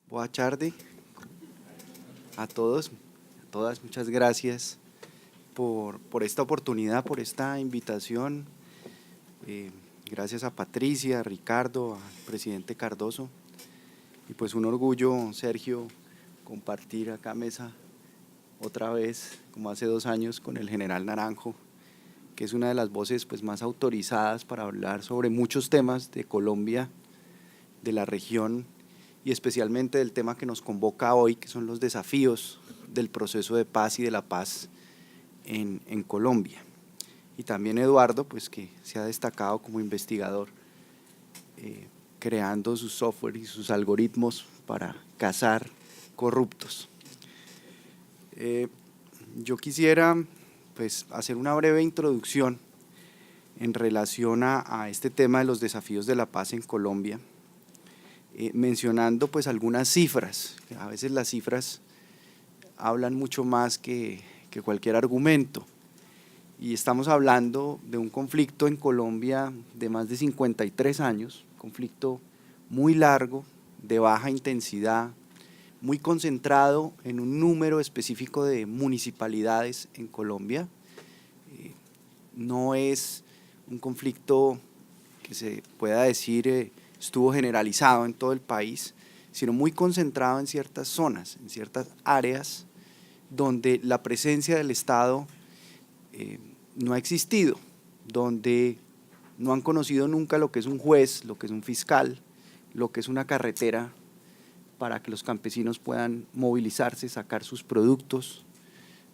Boa tarde a todos, a todas. Muchas gracias por esta oportunidad, por esta invitación. Gracias a Patricia, a Ricardo, al presidente Cardoso. Y pues un orgullo, Sergio, compartir acá mesa otra vez, como hace 2 años, con el general Naranjo, que es una de las voces pues más autorizadas para hablar sobre muchos temas de Colombia, de la región y especialmente del tema que nos convoca hoy, que son los desafíos del proceso de paz y de la paz en Colombia. Y también Eduardo, pues que se ha destacado como investigador, creando sus software y sus algoritmos para cazar corruptos. Yo quisiera pues hacer una breve introducción en relación a este tema de los desafíos de la paz en Colombia, mencionando pues algunas cifras. A veces las cifras hablan mucho más que cualquier argumento, y estamos hablando de un conflicto en Colombia de más de 53 años, conflicto muy largo, de baja intensidad, muy concentrado en un número específico de municipalidades en Colombia. No es un conflicto que se pueda decir estuvo generalizado en todo el país, sino muy concentrado en ciertas zonas, en ciertas áreas donde la presencia del Estado no ha existido, donde no han conocido nunca lo que es un juez, lo que es un fiscal, lo que es una carretera para que los campesinos puedan movilizarse, sacar sus productos,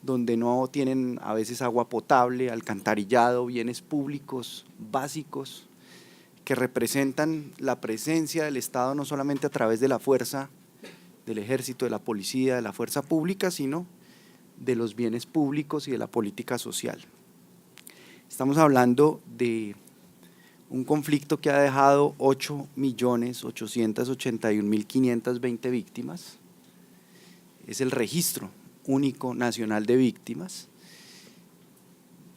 donde no tienen a veces agua potable, alcantarillado, bienes públicos básicos que representan la presencia del Estado no solamente a través de la fuerza del ejército, de la policía, de la fuerza pública, sino de los bienes públicos y de la política social. Estamos hablando de un conflicto que ha dejado 8.881.520 víctimas. Es el registro único nacional de víctimas.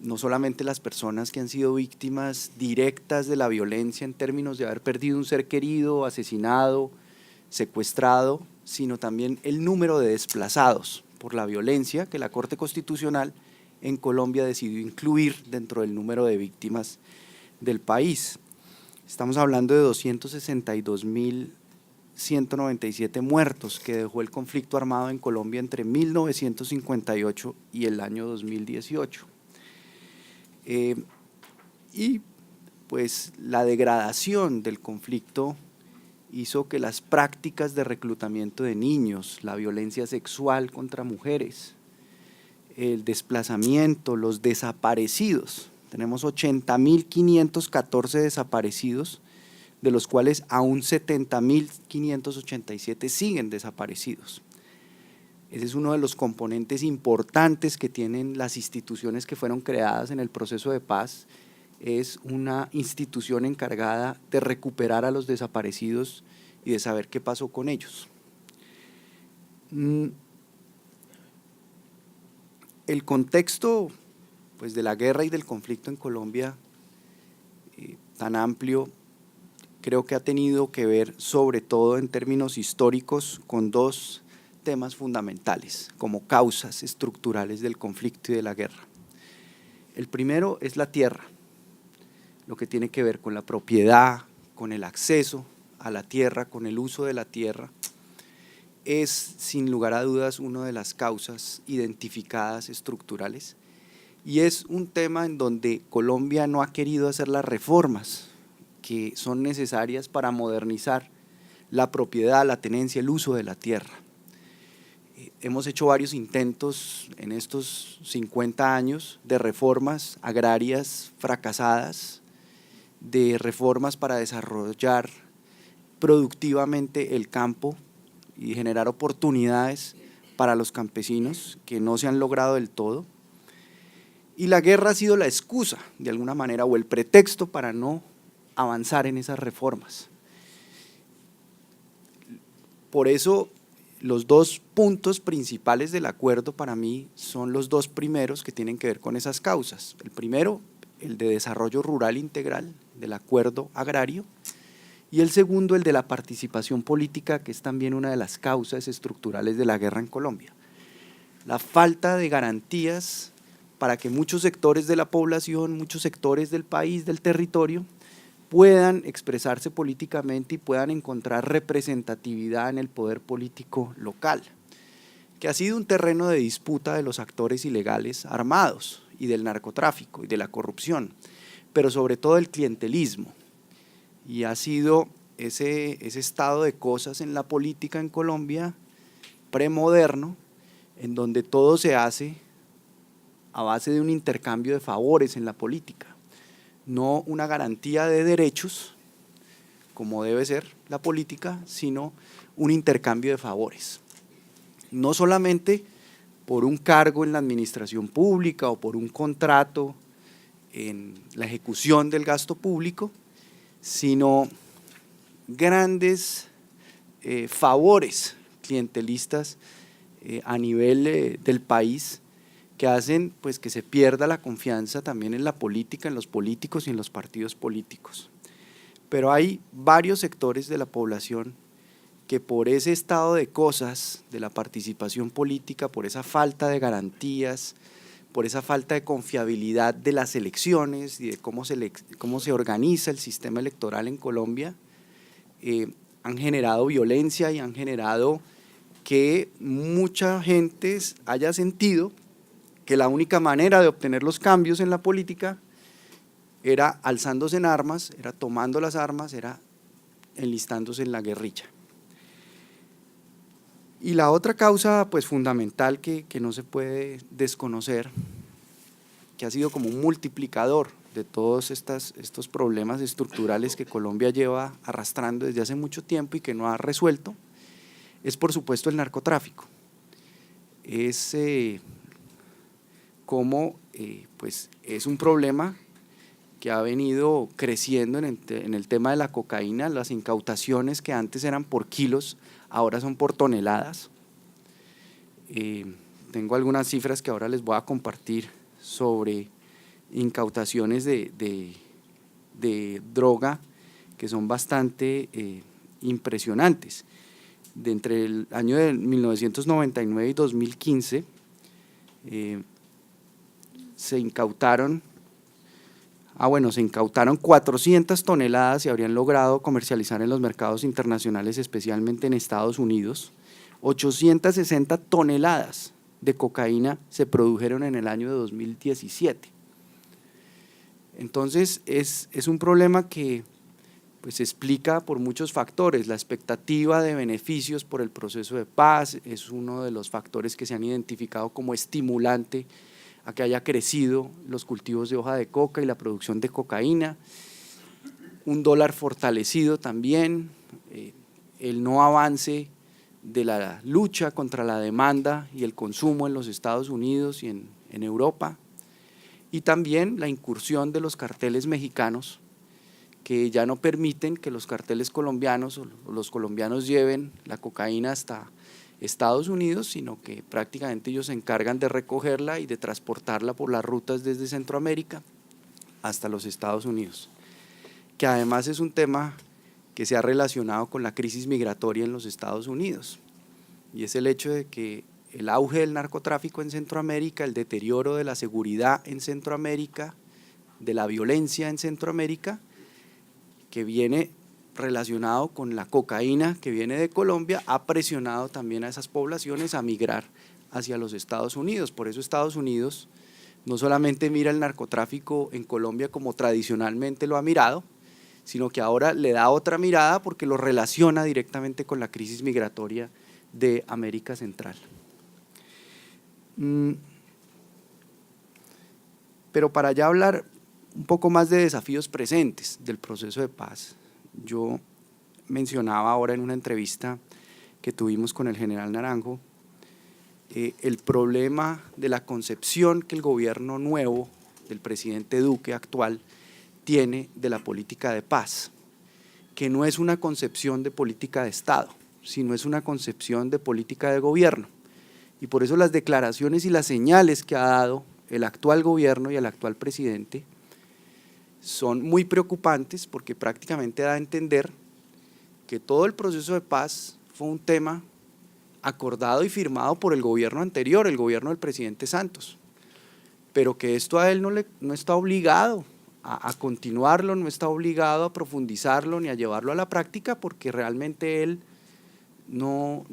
No solamente las personas que han sido víctimas directas de la violencia en términos de haber perdido un ser querido, asesinado, secuestrado, sino también el número de desplazados por la violencia que la Corte Constitucional en Colombia decidió incluir dentro del número de víctimas del país. Estamos hablando de 262.197 muertos que dejó el conflicto armado en Colombia entre 1958 y el año 2018. Y pues la degradación del conflicto hizo que las prácticas de reclutamiento de niños, la violencia sexual contra mujeres, el desplazamiento, los desaparecidos, tenemos 80.514 desaparecidos, de los cuales aún 70.587 siguen desaparecidos. Ese es uno de los componentes importantes que tienen las instituciones que fueron creadas en el proceso de paz. Es una institución encargada de recuperar a los desaparecidos y de saber qué pasó con ellos. El contexto pues, de la guerra y del conflicto en Colombia, tan amplio, creo que ha tenido que ver sobre todo en términos históricos con dos temas fundamentales como causas estructurales del conflicto y de la guerra. El primero es la tierra, lo que tiene que ver con la propiedad, con el acceso a la tierra, con el uso de la tierra, es sin lugar a dudas una de las causas identificadas estructurales, y es un tema en donde Colombia no ha querido hacer las reformas que son necesarias para modernizar la propiedad, la tenencia, el uso de la tierra. Hemos hecho varios intentos en estos 50 años de reformas agrarias fracasadas, de reformas para desarrollar productivamente el campo y generar oportunidades para los campesinos que no se han logrado del todo. Y la guerra ha sido la excusa, de alguna manera, o el pretexto para no avanzar en esas reformas. Por eso, los dos puntos principales del acuerdo para mí son los dos primeros que tienen que ver con esas causas. El primero, el de desarrollo rural integral del acuerdo agrario, y el segundo, el de la participación política, que es también una de las causas estructurales de la guerra en Colombia. La falta de garantías para que muchos sectores de la población, muchos sectores del país, del territorio, puedan expresarse políticamente y puedan encontrar representatividad en el poder político local, que ha sido un terreno de disputa de los actores ilegales armados y del narcotráfico y de la corrupción, pero sobre todo el clientelismo. Y ha sido ese estado de cosas en la política en Colombia premoderno, en donde todo se hace a base de un intercambio de favores en la política, no una garantía de derechos, como debe ser la política, sino un intercambio de favores. No solamente por un cargo en la administración pública o por un contrato en la ejecución del gasto público, sino grandes favores clientelistas a nivel del país, que hacen pues que se pierda la confianza también en la política, en los políticos y en los partidos políticos. Pero hay varios sectores de la población que por ese estado de cosas de la participación política, por esa falta de garantías, por esa falta de confiabilidad de las elecciones y de cómo se organiza el sistema electoral en Colombia, han generado violencia y han generado que mucha gente haya sentido que la única manera de obtener los cambios en la política era alzándose en armas, era tomando las armas, era enlistándose en la guerrilla. Y la otra causa pues fundamental que no se puede desconocer, que ha sido como un multiplicador de todos estos problemas estructurales que Colombia lleva arrastrando desde hace mucho tiempo y que no ha resuelto, es por supuesto el narcotráfico. Es pues es un problema que ha venido creciendo en el tema de la cocaína. Las incautaciones que antes eran por kilos, ahora son por toneladas. Tengo algunas cifras que ahora les voy a compartir sobre incautaciones de droga que son bastante impresionantes. De entre el año de 1999 y 2015 se incautaron 400 toneladas y habrían logrado comercializar en los mercados internacionales, especialmente en Estados Unidos. 860 toneladas de cocaína se produjeron en el año de 2017. Entonces es un problema que pues se explica por muchos factores. La expectativa de beneficios por el proceso de paz es uno de los factores que se han identificado como estimulante a que haya crecido los cultivos de hoja de coca y la producción de cocaína. Un dólar fortalecido también, el no avance de la lucha contra la demanda y el consumo en los Estados Unidos y en Europa, y también la incursión de los carteles mexicanos, que ya no permiten que los carteles colombianos o los colombianos lleven la cocaína hasta Estados Unidos, sino que prácticamente ellos se encargan de recogerla y de transportarla por las rutas desde Centroamérica hasta los Estados Unidos, que además es un tema que se ha relacionado con la crisis migratoria en los Estados Unidos, y es el hecho de que el auge del narcotráfico en Centroamérica, el deterioro de la seguridad en Centroamérica, de la violencia en Centroamérica, que viene relacionado con la cocaína que viene de Colombia, ha presionado también a esas poblaciones a migrar hacia los Estados Unidos. Por eso Estados Unidos no solamente mira el narcotráfico en Colombia como tradicionalmente lo ha mirado, sino que ahora le da otra mirada porque lo relaciona directamente con la crisis migratoria de América Central. Pero para ya hablar un poco más de desafíos presentes del proceso de paz, yo mencionaba ahora en una entrevista que tuvimos con el general Naranjo el problema de la concepción que el gobierno nuevo del presidente Duque actual tiene de la política de paz, que no es una concepción de política de Estado, sino es una concepción de política de gobierno. Y por eso las declaraciones y las señales que ha dado el actual gobierno y el actual presidente son muy preocupantes, porque prácticamente da a entender que todo el proceso de paz fue un tema acordado y firmado por el gobierno anterior, el gobierno del presidente Santos, pero que esto a él no está obligado a continuarlo, no está obligado a profundizarlo ni a llevarlo a la práctica, porque realmente él no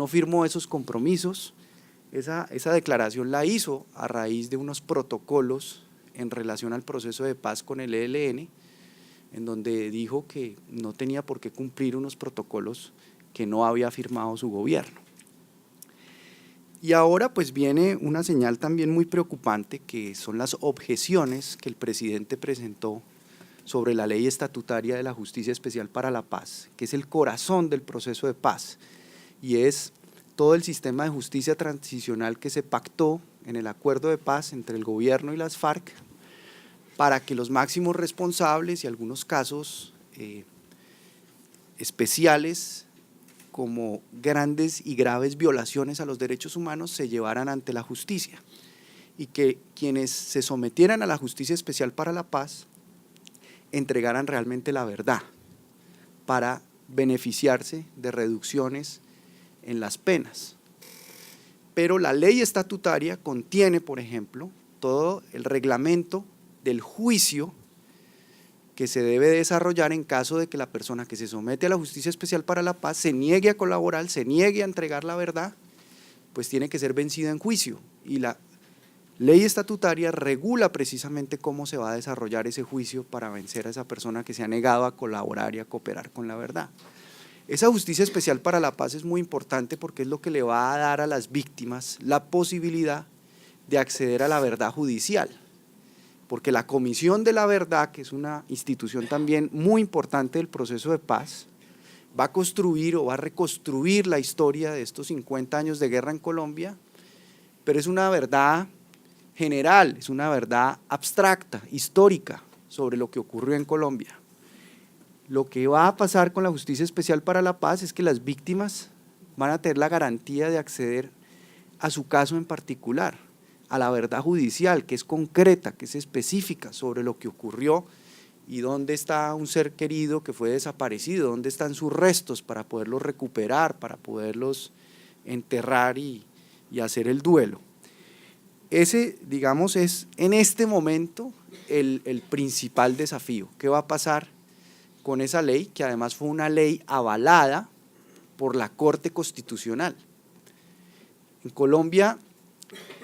firmó esos compromisos. Esa declaración la hizo a raíz de unos protocolos en relación al proceso de paz con el ELN, en donde dijo que no tenía por qué cumplir unos protocolos que no había firmado su gobierno. Y ahora pues viene una señal también muy preocupante, que son las objeciones que el presidente presentó sobre la ley estatutaria de la Justicia Especial para la Paz, que es el corazón del proceso de paz, y es todo el sistema de justicia transicional que se pactó en el acuerdo de paz entre el gobierno y las FARC, para que los máximos responsables y algunos casos especiales como grandes y graves violaciones a los derechos humanos se llevaran ante la justicia, y que quienes se sometieran a la Justicia Especial para la Paz entregaran realmente la verdad para beneficiarse de reducciones en las penas. Pero la ley estatutaria contiene, por ejemplo, todo el reglamento del juicio que se debe desarrollar en caso de que la persona que se somete a la Justicia Especial para la Paz se niegue a colaborar, se niegue a entregar la verdad, pues tiene que ser vencida en juicio, y la ley estatutaria regula precisamente cómo se va a desarrollar ese juicio para vencer a esa persona que se ha negado a colaborar y a cooperar con la verdad. Esa Justicia Especial para la Paz es muy importante porque es lo que le va a dar a las víctimas la posibilidad de acceder a la verdad judicial, porque la Comisión de la Verdad, que es una institución también muy importante del proceso de paz, va a construir o va a reconstruir la historia de estos 50 años de guerra en Colombia, pero es una verdad general, es una verdad abstracta, histórica, sobre lo que ocurrió en Colombia. Lo que va a pasar con la Justicia Especial para la Paz es que las víctimas van a tener la garantía de acceder a su caso en particular, a la verdad judicial, que es concreta, que es específica sobre lo que ocurrió y dónde está un ser querido que fue desaparecido, dónde están sus restos para poderlos recuperar, para poderlos enterrar y hacer el duelo. Ese, digamos, es en este momento el principal desafío. ¿Qué va a pasar con esa ley, que además fue una ley avalada por la Corte Constitucional? En Colombia,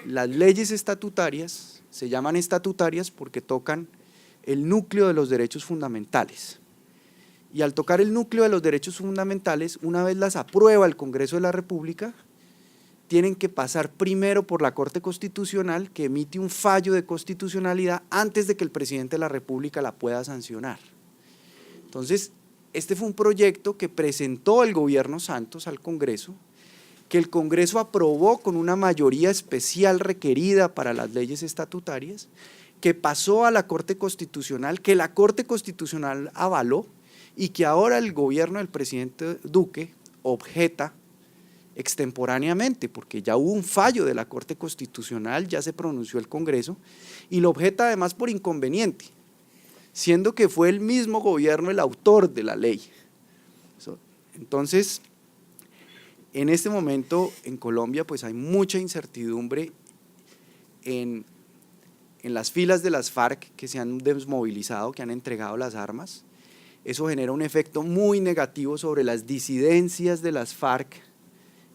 las leyes estatutarias se llaman estatutarias porque tocan el núcleo de los derechos fundamentales, y al tocar el núcleo de los derechos fundamentales, una vez las aprueba el Congreso de la República, tienen que pasar primero por la Corte Constitucional, que emite un fallo de constitucionalidad antes de que el presidente de la República la pueda sancionar. Entonces, este fue un proyecto que presentó el gobierno Santos al Congreso, que el Congreso aprobó con una mayoría especial requerida para las leyes estatutarias, que pasó a la Corte Constitucional, que la Corte Constitucional avaló, y que ahora el gobierno del presidente Duque objeta extemporáneamente, porque ya hubo un fallo de la Corte Constitucional, ya se pronunció el Congreso, y lo objeta además por inconveniente, siendo que fue el mismo gobierno el autor de la ley. Entonces, en este momento en Colombia pues hay mucha incertidumbre en las filas de las FARC, que se han desmovilizado, que han entregado las armas. Eso genera un efecto muy negativo sobre las disidencias de las FARC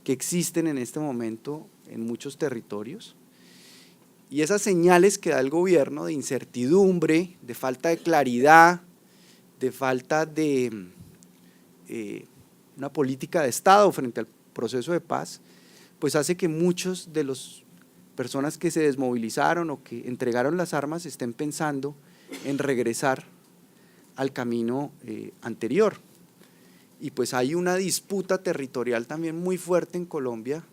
que existen en este momento en muchos territorios, y esas señales que da el gobierno de incertidumbre, de falta de claridad, de falta de una política de Estado frente al proceso de paz, pues hace que muchos de las personas que se desmovilizaron o que entregaron las armas estén pensando en regresar al camino anterior. Y pues hay una disputa territorial también muy fuerte en Colombia,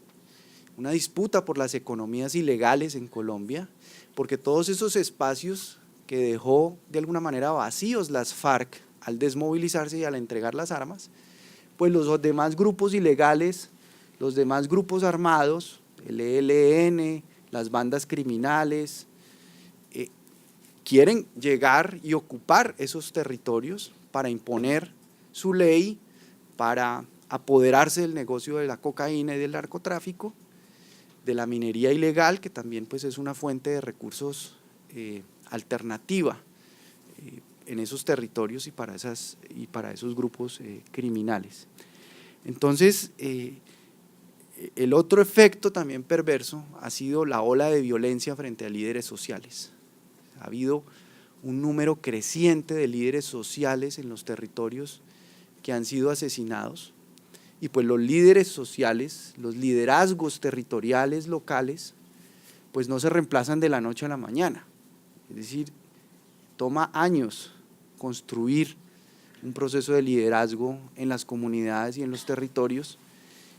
una disputa por las economías ilegales en Colombia, porque todos esos espacios que dejó de alguna manera vacíos las FARC al desmovilizarse y al entregar las armas, pues los demás grupos ilegales, los demás grupos armados, el ELN, las bandas criminales, quieren llegar y ocupar esos territorios para imponer su ley, para apoderarse del negocio de la cocaína y del narcotráfico, de la minería ilegal, que también pues es una fuente de recursos alternativa en esos territorios y para esos grupos criminales. Entonces, el otro efecto también perverso ha sido la ola de violencia frente a líderes sociales. Ha habido un número creciente de líderes sociales en los territorios que han sido asesinados, y pues los líderes sociales, los liderazgos territoriales locales, pues no se reemplazan de la noche a la mañana. Es decir, toma años construir un proceso de liderazgo en las comunidades y en los territorios,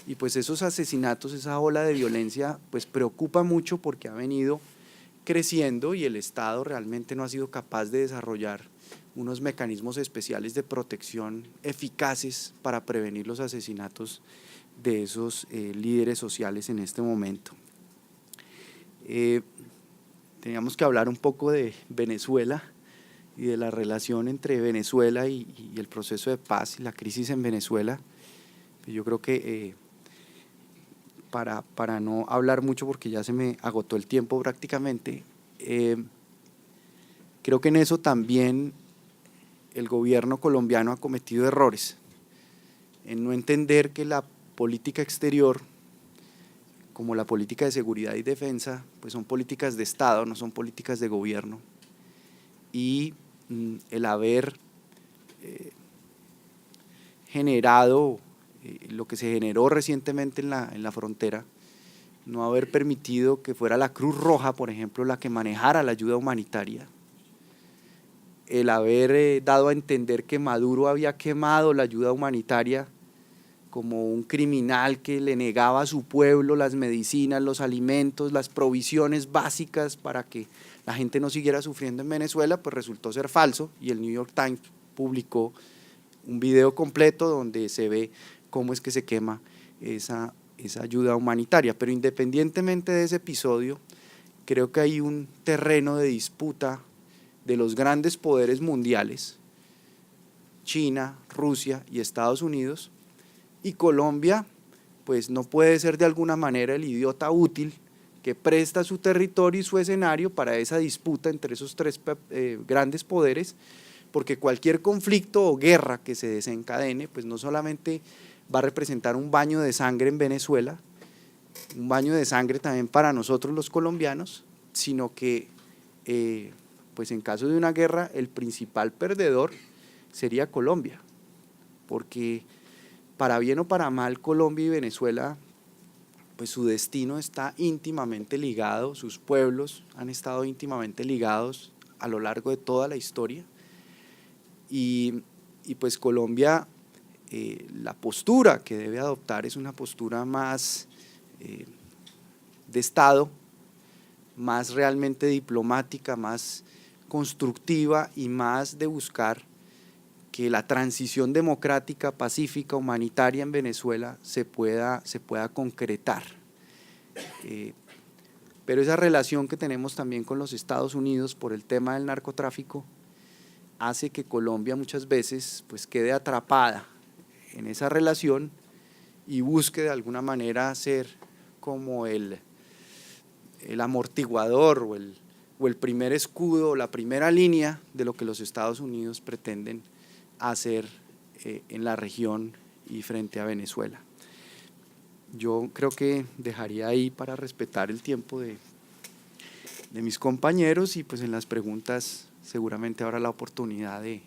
y pues esos asesinatos, esa ola de violencia, pues preocupa mucho porque ha venido creciendo y el Estado realmente no ha sido capaz de desarrollar unos mecanismos especiales de protección eficaces para prevenir los asesinatos de esos líderes sociales en este momento. Teníamos que hablar un poco de Venezuela y de la relación entre Venezuela y el proceso de paz y la crisis en Venezuela. Yo creo que para no hablar mucho porque ya se me agotó el tiempo prácticamente, creo que en eso también el gobierno colombiano ha cometido errores, en no entender que la política exterior, como la política de seguridad y defensa, pues son políticas de Estado, no son políticas de gobierno, y el haber generado lo que se generó recientemente en la frontera, no haber permitido que fuera la Cruz Roja, por ejemplo, la que manejara la ayuda humanitaria, el haber dado a entender que Maduro había quemado la ayuda humanitaria como un criminal que le negaba a su pueblo las medicinas, los alimentos, las provisiones básicas para que la gente no siguiera sufriendo en Venezuela, pues resultó ser falso, y el New York Times publicó un video completo donde se ve cómo es que se quema esa ayuda humanitaria. Pero independientemente de ese episodio, creo que hay un terreno de disputa de los grandes poderes mundiales, China, Rusia y Estados Unidos, y Colombia pues no puede ser de alguna manera el idiota útil que presta su territorio y su escenario para esa disputa entre esos tres grandes poderes, porque cualquier conflicto o guerra que se desencadene pues no solamente va a representar un baño de sangre en Venezuela, un baño de sangre también para nosotros los colombianos, sino que pues en caso de una guerra el principal perdedor sería Colombia, porque para bien o para mal Colombia y Venezuela pues su destino está íntimamente ligado, sus pueblos han estado íntimamente ligados a lo largo de toda la historia, y pues Colombia, la postura que debe adoptar es una postura más de Estado, más realmente diplomática, más constructiva y más de buscar que la transición democrática, pacífica, humanitaria en Venezuela se pueda concretar. Pero esa relación que tenemos también con los Estados Unidos por el tema del narcotráfico hace que Colombia muchas veces pues quede atrapada en esa relación y busque de alguna manera ser como el amortiguador o el primer escudo, la primera línea de lo que los Estados Unidos pretenden hacer en la región y frente a Venezuela. Yo creo que dejaría ahí para respetar el tiempo de mis compañeros, y pues en las preguntas seguramente habrá la oportunidad de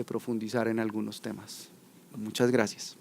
profundizar en algunos temas. Muchas gracias.